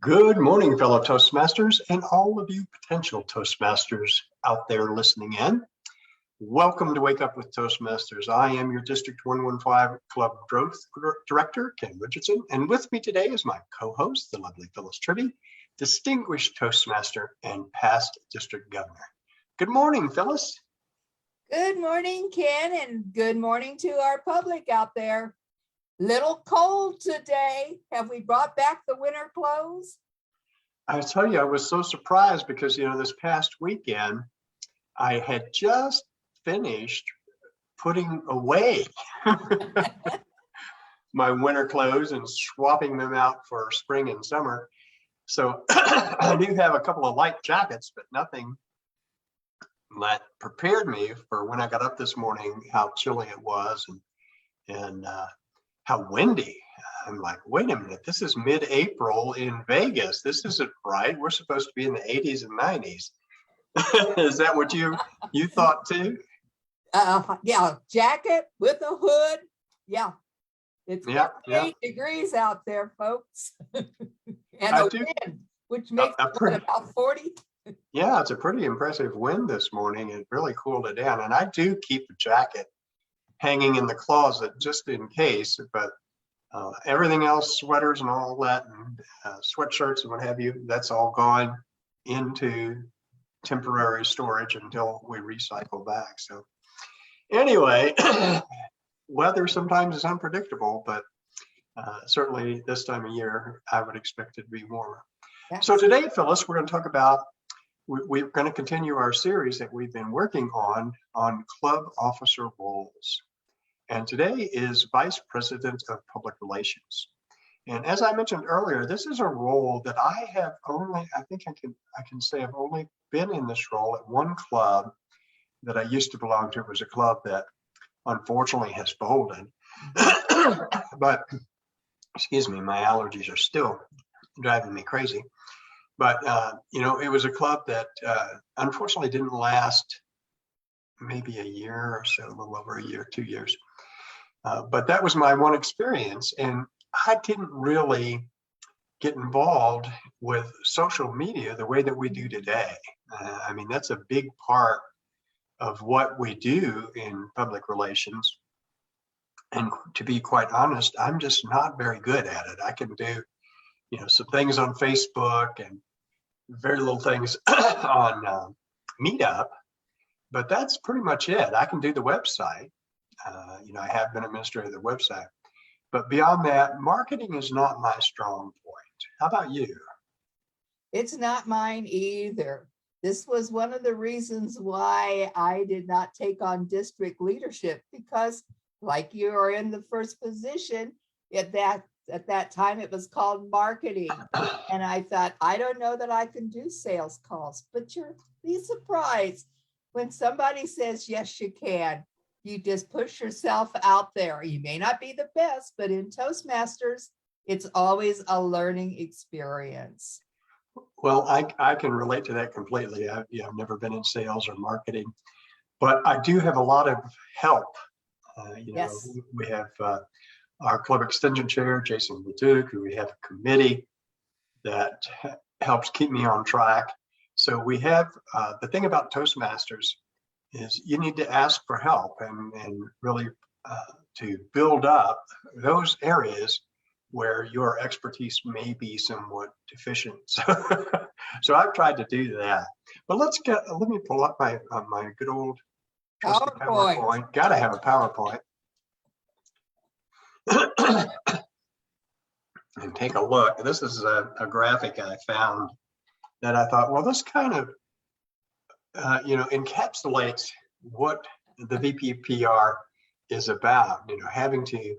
Good morning, fellow Toastmasters, and all of you potential Toastmasters out there listening in. Welcome to Wake Up with Toastmasters. I am your District 115 Club Growth Director, Ken Richardson, and with me today is my co-host, the lovely Phyllis Tribby, distinguished Toastmaster and past District Governor. Good morning, Phyllis. Good morning, Ken, and good morning to our public out there. Little cold today. Have we brought back the winter clothes? I tell you, I was so surprised because, this past weekend, I had just finished putting away my winter clothes and swapping them out for spring and summer. So I do have a couple of light jackets, but nothing that prepared me for when I got up this morning, how chilly it was and how windy. I'm like, wait a minute, this is mid-April in Vegas. This isn't right. We're supposed to be in the 80s and 90s. Is that what you thought too? Yeah, jacket with a hood. Yeah, it's 48 degrees out there, folks. And a wind, which makes it about 40. Yeah, it's a pretty impressive wind this morning. It really cooled it down. And I do keep a jacket hanging in the closet just in case, but everything else, sweaters and all that, and sweatshirts and what have you, that's all gone into temporary storage until we recycle back. So anyway, weather sometimes is unpredictable, but certainly this time of year, I would expect it to be warmer. Yes. So today, Phyllis, we're going to talk about, we're going to continue our series that we've been working on club officer roles. And today is Vice President of Public Relations. And as I mentioned earlier, this is a role that I have only, I can say I've only been in this role at one club that I used to belong to. It was a club that unfortunately has folded. But, excuse me, my allergies are still driving me crazy. But, it was a club that unfortunately didn't last maybe a year or so, a little over a year, 2 years. But that was my one experience, and I didn't really get involved with social media the way that we do today. That's a big part of what we do in public relations. And to be quite honest, I'm just not very good at it. I can do, some things on Facebook and very little things on Meetup, but that's pretty much it. I can do the website. I have been administrator of the website, but beyond that, marketing is not my strong point. How about you? It's not mine either. This was one of the reasons why I did not take on district leadership, because like you are in the first position at that time, it was called marketing. And I thought, I don't know that I can do sales calls, but you'll be surprised when somebody says, yes, you can. You just push yourself out there. You may not be the best, but in Toastmasters, it's always a learning experience. Well, I can relate to that completely. I've never been in sales or marketing, but I do have a lot of help. Yes. We have our club extension chair, Jason Leduc, who we have a committee that helps keep me on track. So we have the thing about Toastmasters is you need to ask for help and really to build up those areas where your expertise may be somewhat deficient. So I've tried to do that. But let me pull up my good old PowerPoint. Got to have a PowerPoint. And take a look. This is a graphic I found that I thought, well, this kind of encapsulates what the VPPR is about, having to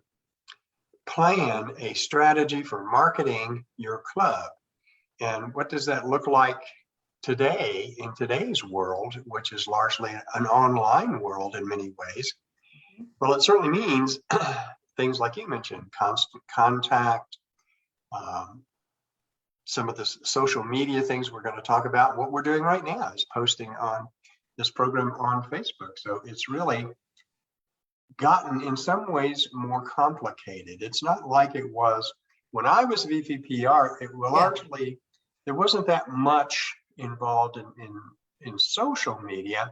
plan a strategy for marketing your club. And what does that look like today in today's world, which is largely an online world in many ways? Well, it certainly means things like you mentioned, constant contact, some of the social media things we're going to talk about. What we're doing right now is posting on this program on Facebook. So it's really gotten in some ways more complicated. It's not like it was when I was VPPR, it was largely, there wasn't that much involved in social media.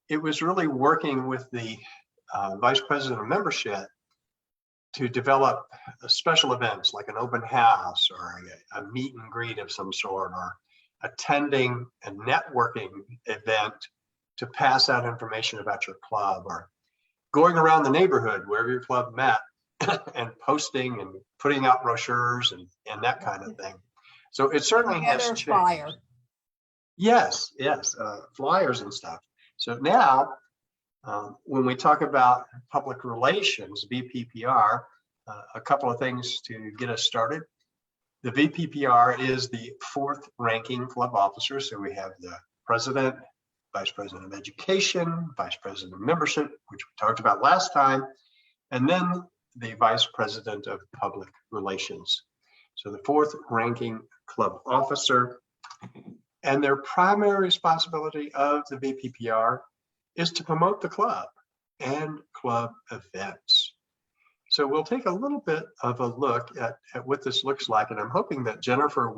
It was really working with the vice president of membership to develop special events like an open house or a meet and greet of some sort, or attending a networking event to pass out information about your club, or going around the neighborhood wherever your club met and posting and putting out brochures and that kind of thing. So it certainly has changed. Flyer. Yes, flyers and stuff. So now, when we talk about public relations, VPPR, a couple of things to get us started. The VPPR is the 4th ranking club officer. So we have the president, vice president of education, vice president of membership, which we talked about last time, and then the vice president of public relations. So the 4th ranking club officer, and their primary responsibility of the VPPR is to promote the club and club events. So we'll take a little bit of a look at what this looks like, and I'm hoping that Jennifer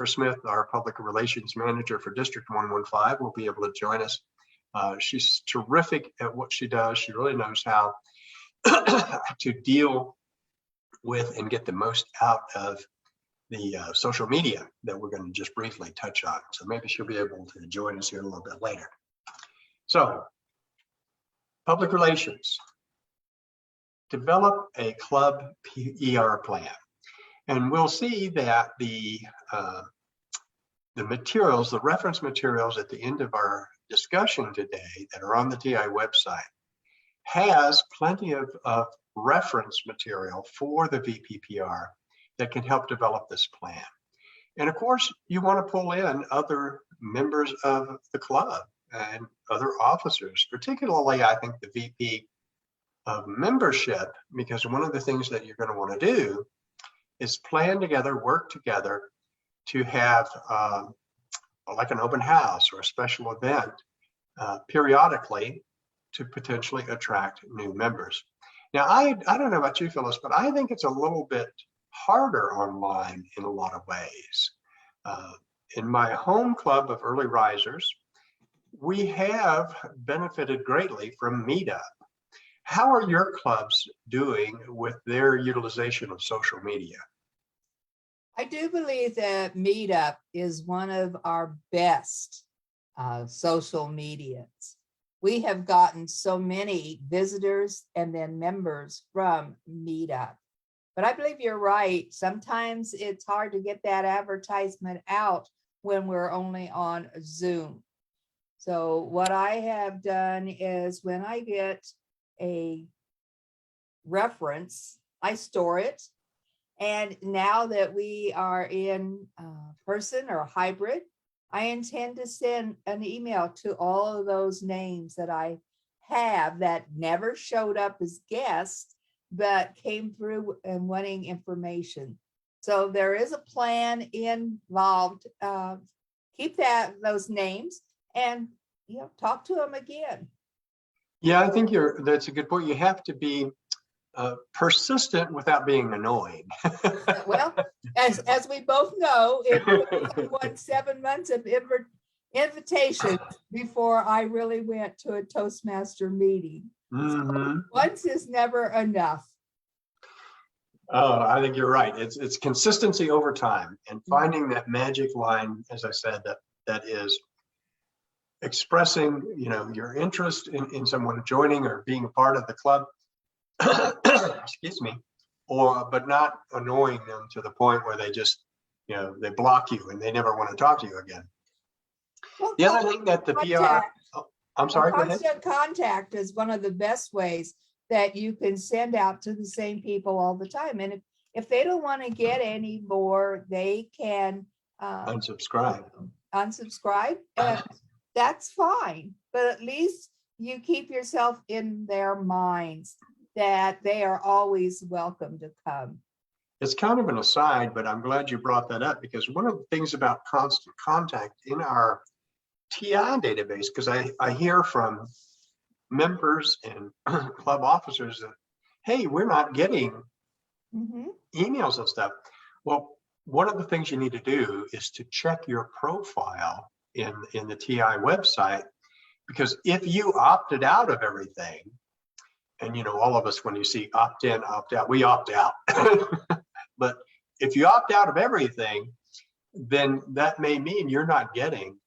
Smith, our public relations manager for District 115, will be able to join us. She's terrific at what she does. She really knows how to deal with and get the most out of the social media that we're going to just briefly touch on. So maybe she'll be able to join us here a little bit later. So, public relations. Develop a club PER plan. And we'll see that the materials, the reference materials at the end of our discussion today that are on the TI website has plenty of reference material for the VPPR that can help develop this plan. And of course, you want to pull in other members of the club and other officers, particularly I think the VP of membership, because one of the things that you're going to want to do is plan together, work together to have like an open house or a special event periodically to potentially attract new members. Now, I don't know about you, Phyllis, but I think it's a little bit harder online in a lot of ways. In my home club of early risers, we have benefited greatly from Meetup. How are your clubs doing with their utilization of social media? I do believe that Meetup is one of our best social medias. We have gotten so many visitors and then members from Meetup. But I believe you're right. Sometimes it's hard to get that advertisement out when we're only on Zoom. So what I have done is when I get a reference, I store it. And now that we are in person or hybrid, I intend to send an email to all of those names that I have that never showed up as guests, but came through and wanting information. So there is a plan involved. Keep those names and talk to them again. Yeah, I think that's a good point. You have to be persistent without being annoying. Well, as we both know, it won 7 months of invitations before I really went to a Toastmaster meeting. Mm-hmm. So once is never enough. Oh, I think you're right. It's consistency over time and finding that magic line, as I said, that is expressing, your interest in someone joining or being a part of the club. Excuse me, but not annoying them to the point where they just, they block you and they never want to talk to you again. Well, the other thing that the PR, I'm sorry, go ahead. Constant contact is one of the best ways that you can send out to the same people all the time. And if they don't want to get any more, they can unsubscribe. And that's fine. But at least you keep yourself in their minds that they are always welcome to come. It's kind of an aside, but I'm glad you brought that up, because one of the things about constant contact in our TI database, because I hear from members and club officers that, hey, we're not getting emails and stuff. Well, one of the things you need to do is to check your profile in the TI website, because if you opted out of everything, and all of us, when you see opt in, opt out, we opt out. But if you opt out of everything, then that may mean you're not getting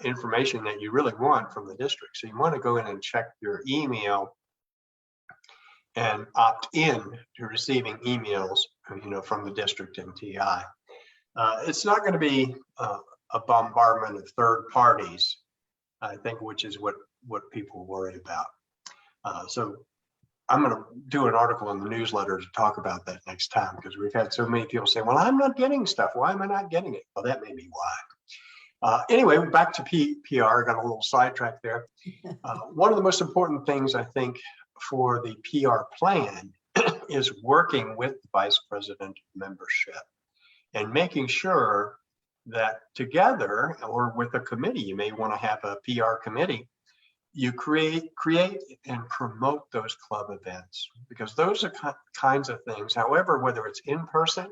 information that you really want from the district. So you want to go in and check your email and opt in to receiving emails, from the district and TI. It's not going to be a bombardment of third parties, I think, which is what people worry about. So I'm going to do an article in the newsletter to talk about that next time, because we've had so many people say, well, I'm not getting stuff. Why am I not getting it? Well, that may be why. Anyway, back to PR. Got a little sidetracked there. One of the most important things, I think, for the PR plan is working with the vice president membership and making sure that together, or with a committee, you may want to have a PR committee, you create and promote those club events, because those are kinds of things. However, whether it's in person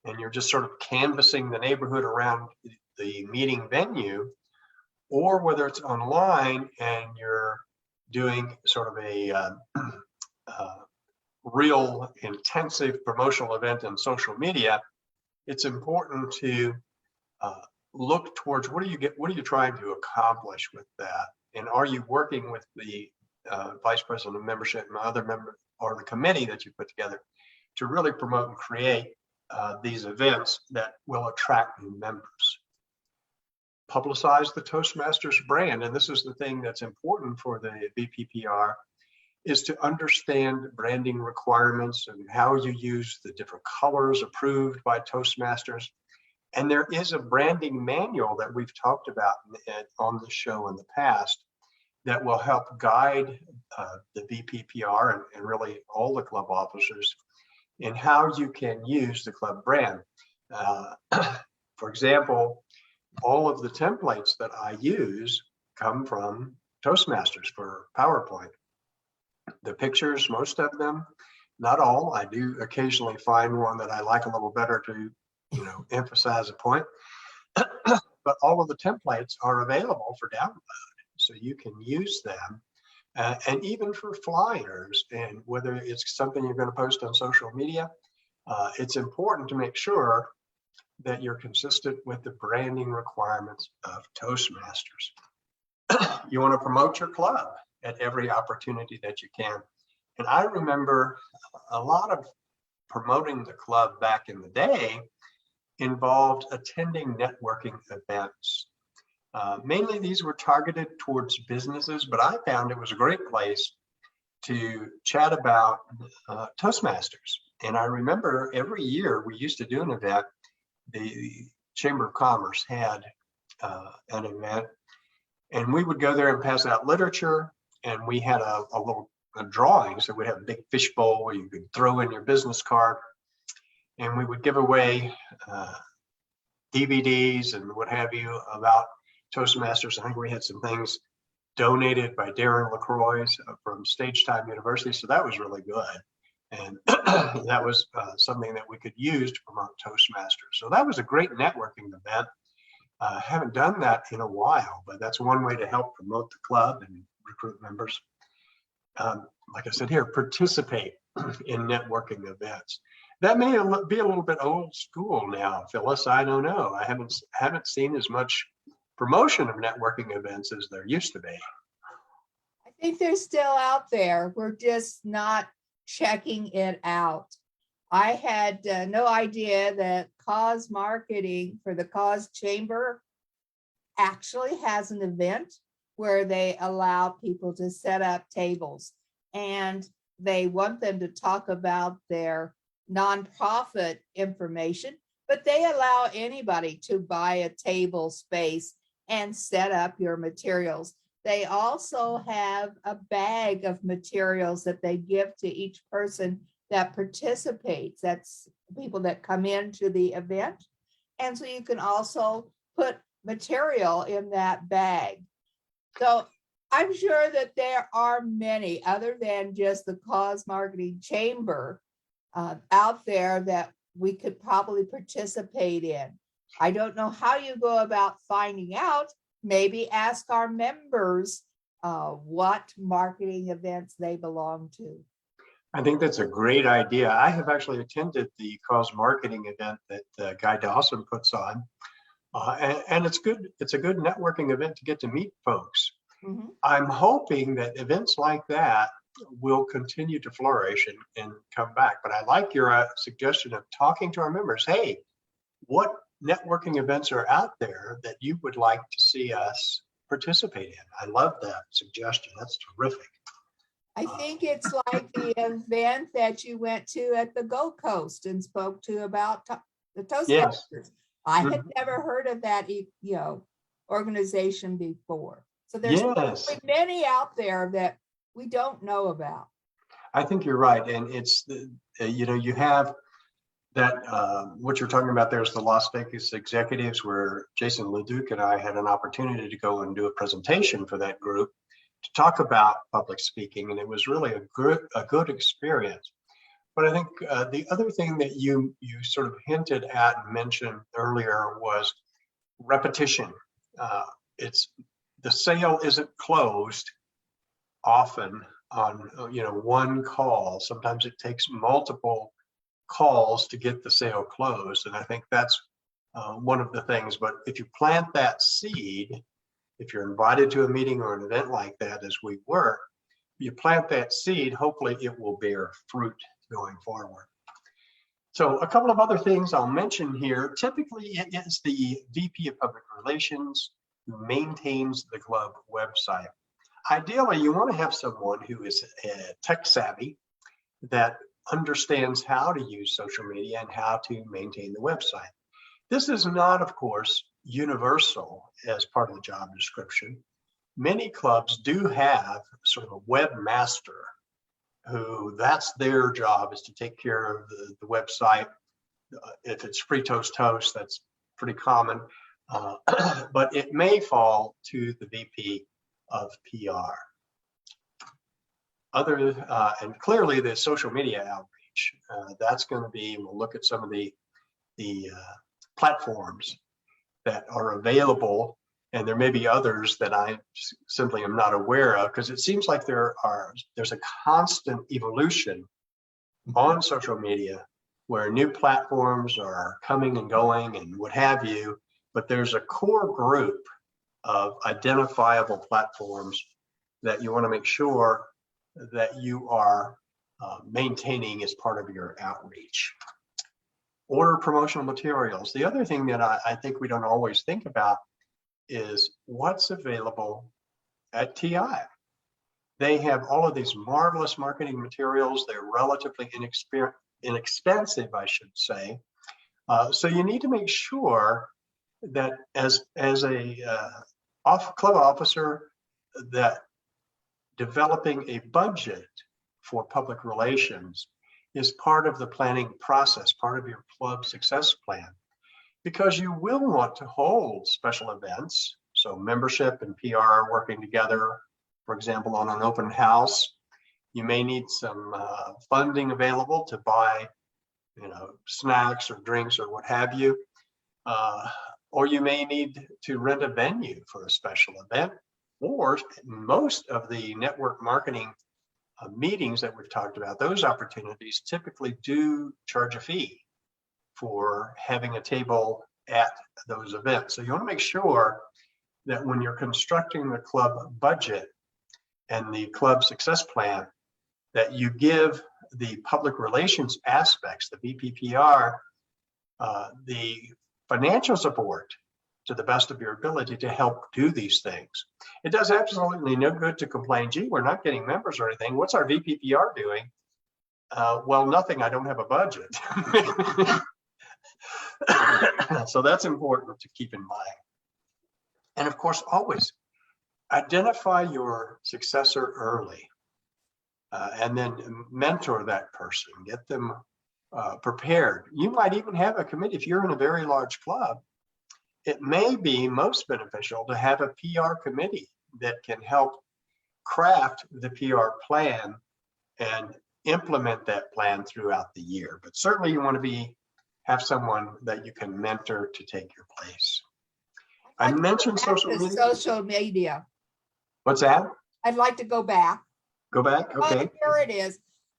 and you're just sort of canvassing the neighborhood around the meeting venue, or whether it's online and you're doing sort of a real intensive promotional event on social media, it's important to look towards what are you trying to accomplish with that, and are you working with the vice president of membership and other member, or the committee that you put together, to really promote and create these events that will attract new members. Publicize the Toastmasters brand, and this is the thing that's important for the VPPR, is to understand branding requirements and how you use the different colors approved by Toastmasters. And there is a branding manual that we've talked about on the show in the past that will help guide the VPPR and really all the club officers in how you can use the club brand. For example, all of the templates that I use come from Toastmasters for PowerPoint. The pictures, most of them, not all. I do occasionally find one that I like a little better to, emphasize a point. But all of the templates are available for download, so you can use them. And even for flyers, and whether it's something you're going to post on social media, it's important to make sure that you're consistent with the branding requirements of Toastmasters. You want to promote your club at every opportunity that you can. And I remember a lot of promoting the club back in the day involved attending networking events. Mainly these were targeted towards businesses, but I found it was a great place to chat about Toastmasters. And I remember every year we used to do an event. The Chamber of Commerce had an event, and we would go there and pass out literature, and we had a little drawing. So we'd have a big fish bowl where you could throw in your business card, and we would give away DVDs and what have you about Toastmasters. I think we had some things donated by Darren LaCroix from Stage Time University. So that was really good. And that was something that we could use to promote Toastmasters. So that was a great networking event. Haven't done that in a while, but that's one way to help promote the club and recruit members. Like I said here, participate in networking events. That may be a little bit old school now, Phyllis. I don't know. I haven't seen as much promotion of networking events as there used to be. I think they're still out there. We're just not checking it out. I had no idea that Cause Marketing for the Cause Chamber actually has an event where they allow people to set up tables, and they want them to talk about their nonprofit information, but they allow anybody to buy a table space and set up your materials. They also have a bag of materials that they give to each person that participates. That's people that come into the event. And so you can also put material in that bag. So I'm sure that there are many, other than just the Cause Marketing Chamber, out there that we could probably participate in. I don't know how you go about finding out. Maybe ask our members what marketing events they belong to. I think that's a great idea. I have actually attended the cause marketing event that Guy Dawson puts on. And it's good. It's a good networking event to get to meet folks. Mm-hmm. I'm hoping that events like that will continue to flourish and come back. But I like your suggestion of talking to our members. Hey, what networking events are out there that you would like to see us participate in? I love that suggestion. That's terrific. I think it's like the event that you went to at the Gold Coast and spoke to about the Toastmasters. Yes. I had never heard of that, organization before. So there's probably many out there that we don't know about. I think you're right. And it's, you have that, what you're talking about there is the Las Vegas Executives, where Jason LeDuc and I had an opportunity to go and do a presentation for that group to talk about public speaking. And it was really a good experience. But I think the other thing that you sort of hinted at and mentioned earlier was repetition. It's the sale isn't closed often on one call. Sometimes it takes multiple calls to get the sale closed, and I think that's one of the things. But if you plant that seed, if you're invited to a meeting or an event like that, as we were, you plant that seed, hopefully it will bear fruit going forward. So a couple of other things I'll mention here. Typically, it is the VP of Public Relations who maintains the club website. Ideally, you want to have someone who is tech savvy, that understands how to use social media and how to maintain the website. This is not, of course, universal as part of the job description. Many clubs do have sort of a webmaster who that's their job, is to take care of the website. If it's Free Toast Host, that's pretty common, but it may fall to the VP of PR. And clearly the social media outreach, that's going to be, we'll look at some of the platforms that are available, and there may be others that I simply am not aware of, because it seems like there's a constant evolution on social media where new platforms are coming and going and what have you, but there's a core group of identifiable platforms that you want to make sure that you are maintaining as part of your outreach. Order promotional materials. The other thing that I think we don't always think about is what's available at TI. They have all of these marvelous marketing materials. They're relatively inexpensive, I should say. So you need to make sure that as a club officer, that developing a budget for public relations is part of the planning process, part of your club success plan, because you will want to hold special events. So membership and PR working together, for example, on an open house. You may need some funding available to buy, snacks or drinks or what have you. Or you may need to rent a venue for a special event. Or most of the network marketing meetings that we've talked about, those opportunities typically do charge a fee for having a table at those events. So you want to make sure that when you're constructing the club budget and the club success plan, that you give the public relations aspects, the VPPR, the financial support to the best of your ability to help do these things. It does absolutely no good to complain, gee, we're not getting members or anything. What's our VPPR doing? Well, nothing, I don't have a budget. So that's important to keep in mind. And of course, always identify your successor early, and then mentor that person, get them prepared. You might even have a committee. If you're in a very large club, it may be most beneficial to have a PR committee that can help craft the PR plan and implement that plan throughout the year. But certainly you want to have someone that you can mentor to take your place. I I'd like to go mentioned back social to media. social media. What's that? I'd like to go back. Go back. Oh, Okay. here it is.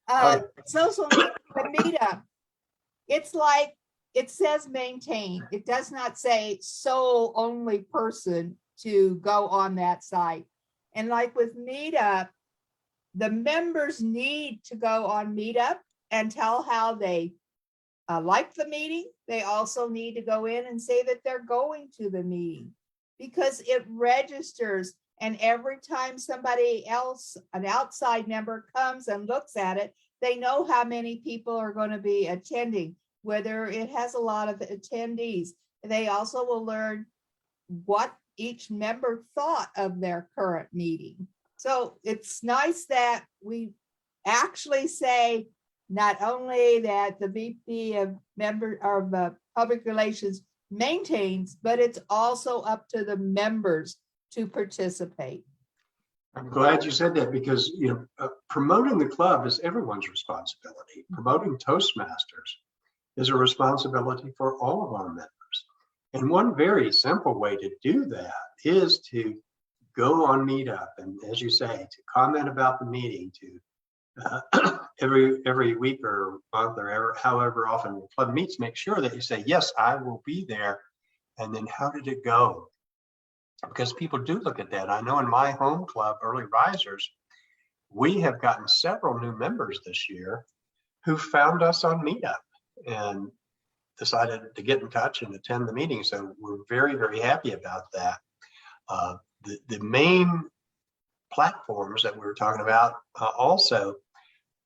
Oh, Social media, the meetup. It's like, it says maintain. It does not say sole only person to go on that site. And like with Meetup, the members need to go on Meetup and tell how they like the meeting. They also need to go in and say that they're going to the meeting, because it registers. And every time somebody else, an outside member, comes and looks at it, they know how many people are going to be attending, whether it has a lot of attendees. They also will learn what each member thought of their current meeting. So it's nice that we actually say not only that the VP of Public Relations maintains, but it's also up to the members to participate. I'm glad you said that, because promoting the club is everyone's responsibility. Promoting Toastmasters is a responsibility for all of our members. And one very simple way to do that is to go on Meetup and, as you say, to comment about the meeting, to every week or month or however often the club meets, make sure that you say, yes, I will be there. And then how did it go? Because people do look at that. I know in my home club, Early Risers, we have gotten several new members this year who found us on Meetup and decided to get in touch and attend the meeting. So we're very, very happy about that. The main platforms that we were talking about also,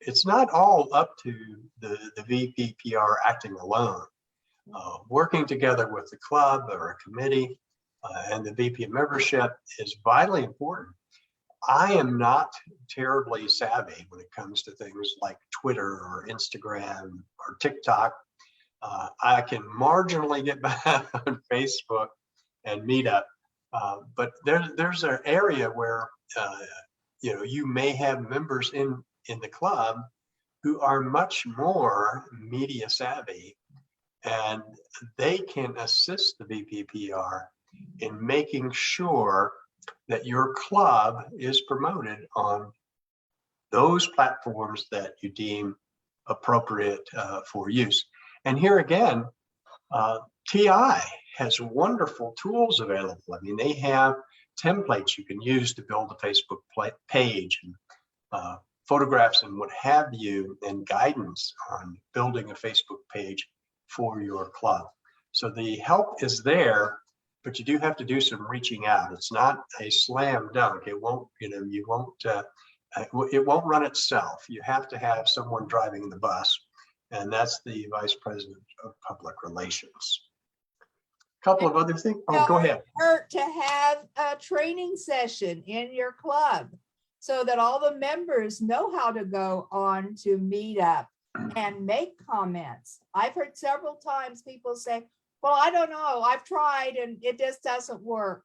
it's not all up to the VPPR acting alone. Working together with the club or a committee and the VP of membership is vitally important. I am not terribly savvy when it comes to things like Twitter or Instagram or TikTok. I can marginally get by on Facebook and Meetup, but there's an area where you may have members in the club who are much more media savvy, and they can assist the VPPR in making sure that your club is promoted on those platforms that you deem appropriate for use. And here again, TI has wonderful tools available. I mean, they have templates you can use to build a Facebook page, and photographs and what have you, and guidance on building a Facebook page for your club. So the help is there, but you do have to do some reaching out. It's not a slam dunk. It won't, it won't run itself. You have to have someone driving the bus, and that's the Vice President of Public Relations. A couple of other things. Oh, go ahead. Hurt to have a training session in your club so that all the members know how to go on to Meetup and make comments. I've heard several times people say, well, I don't know, I've tried and it just doesn't work.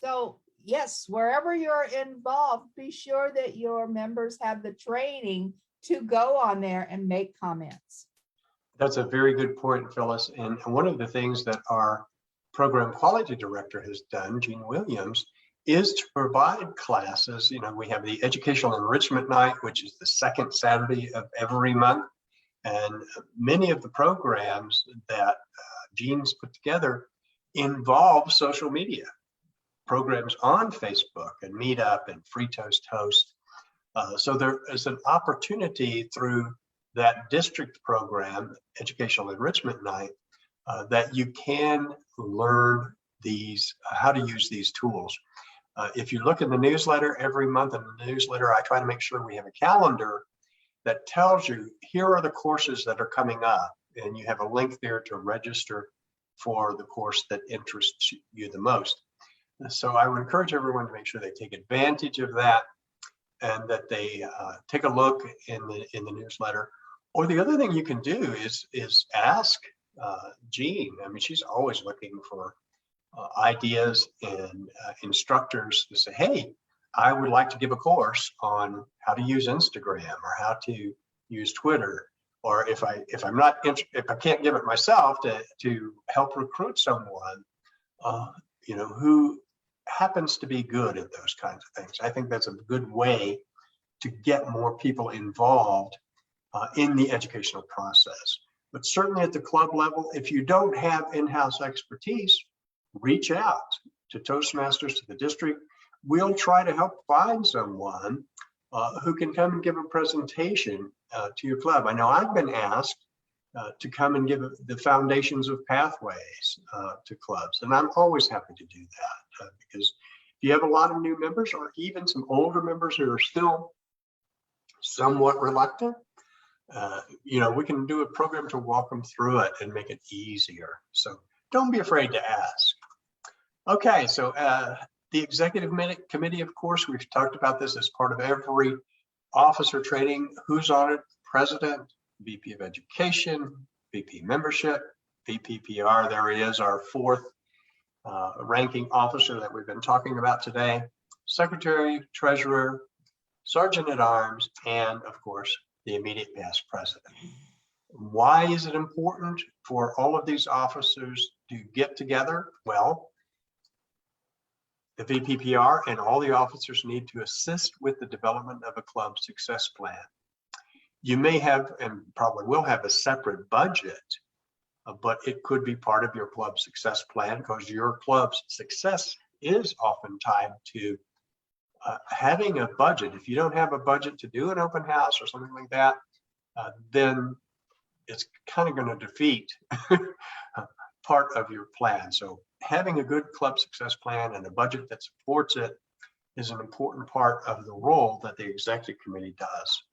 So yes, wherever you're involved, be sure that your members have the training to go on there and make comments. That's a very good point, Phyllis. And one of the things that our program quality director has done, Jean Williams, is to provide classes. We have the Educational Enrichment Night, which is the second Saturday of every month. And many of the programs that Jean's put together involve social media programs on Facebook and Meetup and Free Toast Host. So there is an opportunity through that district program, Educational Enrichment Night, that you can learn how to use these tools. If you look in the newsletter every month, in the newsletter, I try to make sure we have a calendar that tells you, here are the courses that are coming up, and you have a link there to register for the course that interests you the most. So I would encourage everyone to make sure they take advantage of that, and that they take a look in the newsletter. Or the other thing you can do is ask Jean. I mean, she's always looking for ideas and instructors to say, hey, I would like to give a course on how to use Instagram, or how to use Twitter, or if I can't give it myself to help recruit someone, who happens to be good at those kinds of things. I think that's a good way to get more people involved in the educational process. But certainly at the club level, if you don't have in-house expertise, reach out to Toastmasters, to the district. We'll try to help find someone who can come and give a presentation to your club. I know I've been asked to come and give the foundations of pathways to clubs, and I'm always happy to do that because if you have a lot of new members or even some older members who are still somewhat reluctant, we can do a program to walk them through it and make it easier. So don't be afraid to ask. Okay, so the executive committee, of course, we've talked about this as part of every officer training. Who's on it? President, VP of Education, VP membership, VPPR. There he is, our fourth ranking officer that we've been talking about today. Secretary, treasurer, sergeant at arms, and of course, the immediate past president. Why is it important for all of these officers to get together? Well, the VPPR and all the officers need to assist with the development of a club success plan. You may have, and probably will have, a separate budget, but it could be part of your club success plan because your club's success is often tied to having a budget. If you don't have a budget to do an open house or something like that, then it's kind of going to defeat part of your plan. So having a good club success plan and a budget that supports it is an important part of the role that the executive committee does.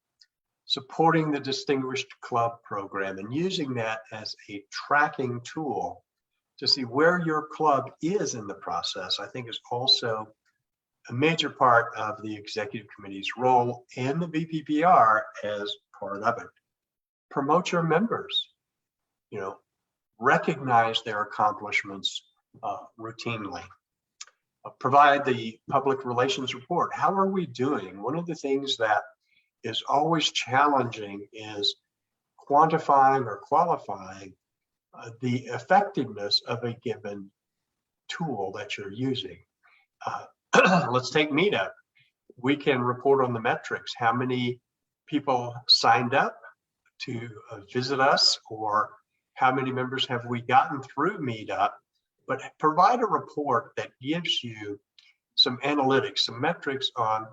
Supporting the Distinguished Club program and using that as a tracking tool to see where your club is in the process, I think is also a major part of the executive committee's role and the VPPR as part of it. Promote your members, recognize their accomplishments routinely. Provide the public relations report. How are we doing? One of the things that is always challenging is quantifying or qualifying the effectiveness of a given tool that you're using. Let's take Meetup. We can report on the metrics. How many people signed up to visit us, or how many members have we gotten through Meetup? But provide a report that gives you some analytics, some metrics on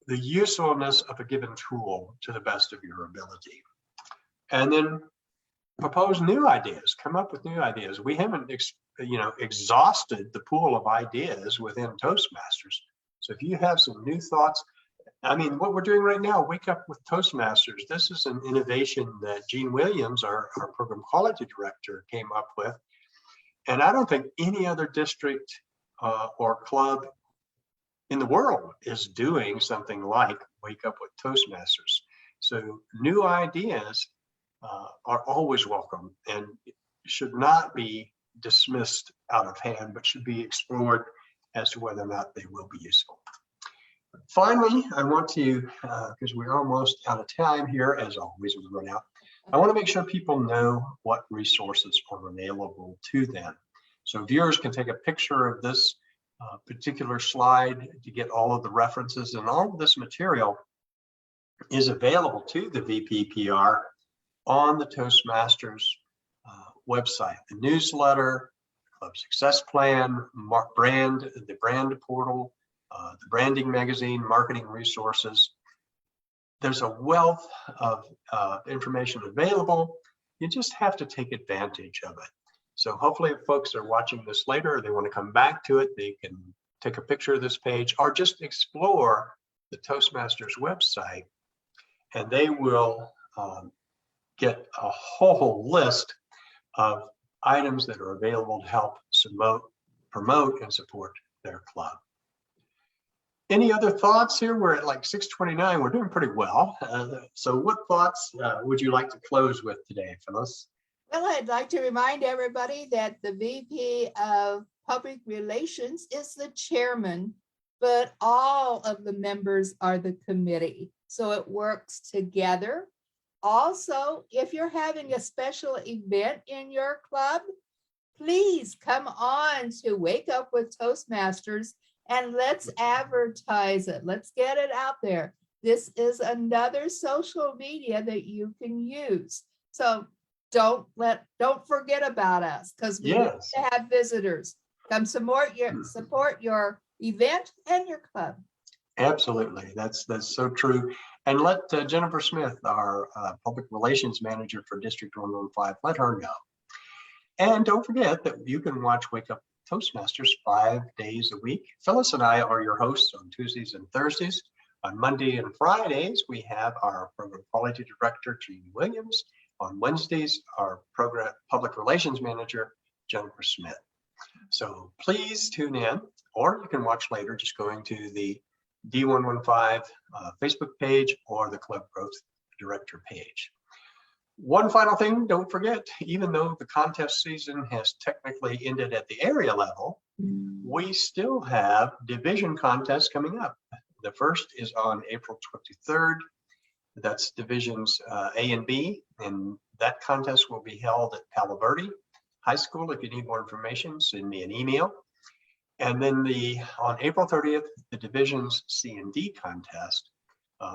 the usefulness of a given tool to the best of your ability. And then propose new ideas, come up with new ideas. We haven't exhausted the pool of ideas within Toastmasters. So if you have some new thoughts, what we're doing right now, Wake Up with Toastmasters, this is an innovation that Gene Williams, our program quality director, came up with. And I don't think any other district or club in the world is doing something like Wake Up with Toastmasters. So new ideas are always welcome and should not be dismissed out of hand, but should be explored as to whether or not they will be useful. Finally, I want to, because we're almost out of time here, as always we run out, I want to make sure people know what resources are available to them. So viewers can take a picture of this particular slide to get all of the references, and all of this material is available to the VPPR on the Toastmasters website. The newsletter, Club Success Plan, the brand portal, the branding magazine, marketing resources. There's a wealth of information available. You just have to take advantage of it. So hopefully if folks are watching this later, or they want to come back to it, they can take a picture of this page or just explore the Toastmasters website, and they will get a whole list of items that are available to help promote and support their club. Any other thoughts here? We're at like 6:29. We're doing pretty well. So what thoughts would you like to close with today, Phyllis? Well, I'd like to remind everybody that the VP of Public Relations is the chairman, but all of the members are the committee. So it works together. Also, if you're having a special event in your club, please come on to Wake Up with Toastmasters and let's advertise it. Let's get it out there. This is another social media that you can use. So don't forget about us, because we want Yes, to have visitors. Come support your event and your club. absolutely. That's so true. And let Jennifer Smith, our public relations manager for District 115, let her know. And don't forget that you can watch Wake Up Toastmasters 5 days a week. Phyllis and I are your hosts on Tuesdays and Thursdays. On Monday and Fridays, we have our program quality director, Gene Williams. On Wednesdays, our program public relations manager, Jennifer Smith. So please tune in, or you can watch later just going to the D115 Facebook page or the Club Growth Director page. One final thing, don't forget, even though the contest season has technically ended at the area level, we still have division contests coming up. The first is on April 23rd. That's divisions A and B, and that contest will be held at Palo Verde High School. If you need more information, send me an email. And then on April 30th, the divisions C and D contest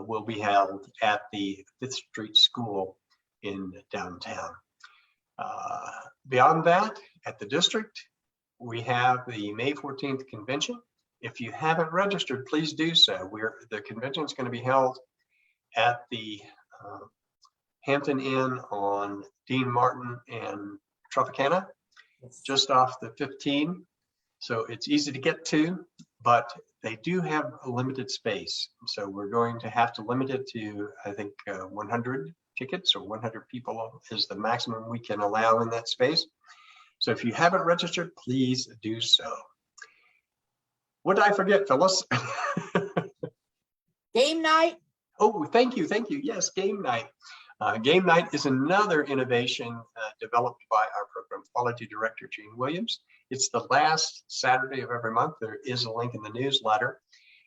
will be held at the 5th Street School in downtown. Beyond that, at the district, we have the May 14th convention. If you haven't registered, please do so. The convention is going to be held at the Hampton Inn on Dean Martin and Tropicana, just off the 15. So it's easy to get to, but they do have a limited space. So we're going to have to limit it to, I think, 100 tickets, or 100 people is the maximum we can allow in that space. So if you haven't registered, please do so. What did I forget, Phyllis? Game night. Oh, thank you. Yes, game night. Game night is another innovation developed by our program quality director, Gene Williams. It's the last Saturday of every month. There is a link in the newsletter.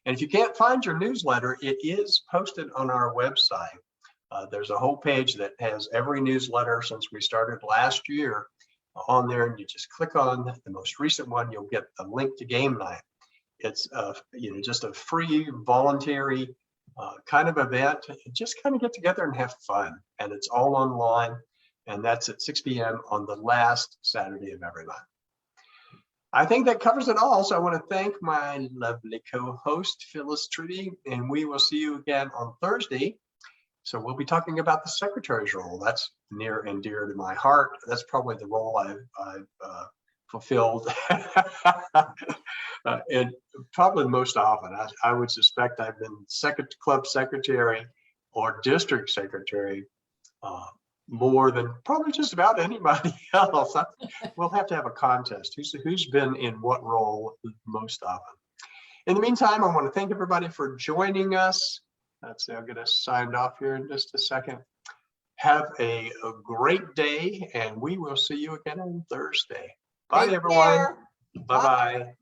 And if you can't find your newsletter, it is posted on our website. There's a whole page that has every newsletter since we started last year on there, and you just click on the most recent one, you'll get a link to game night. It's just a free, voluntary kind of event. Just kind of get together and have fun, and it's all online, and that's at 6 p.m. on the last Saturday of every month. I think that covers it all. So I want to thank my lovely co-host, Phyllis Trudy, and we will see you again on Thursday. So we'll be talking about the secretary's role. That's near and dear to my heart. That's probably the role I've fulfilled. And probably most often, I would suspect I've been club secretary or district secretary more than probably just about anybody else. We'll have to have a contest. Who's been in what role most often? In the meantime, I want to thank everybody for joining us. I'm going to sign off here in just a second. Have a great day, and we will see you again on Thursday. Bye, everyone. Bye-bye.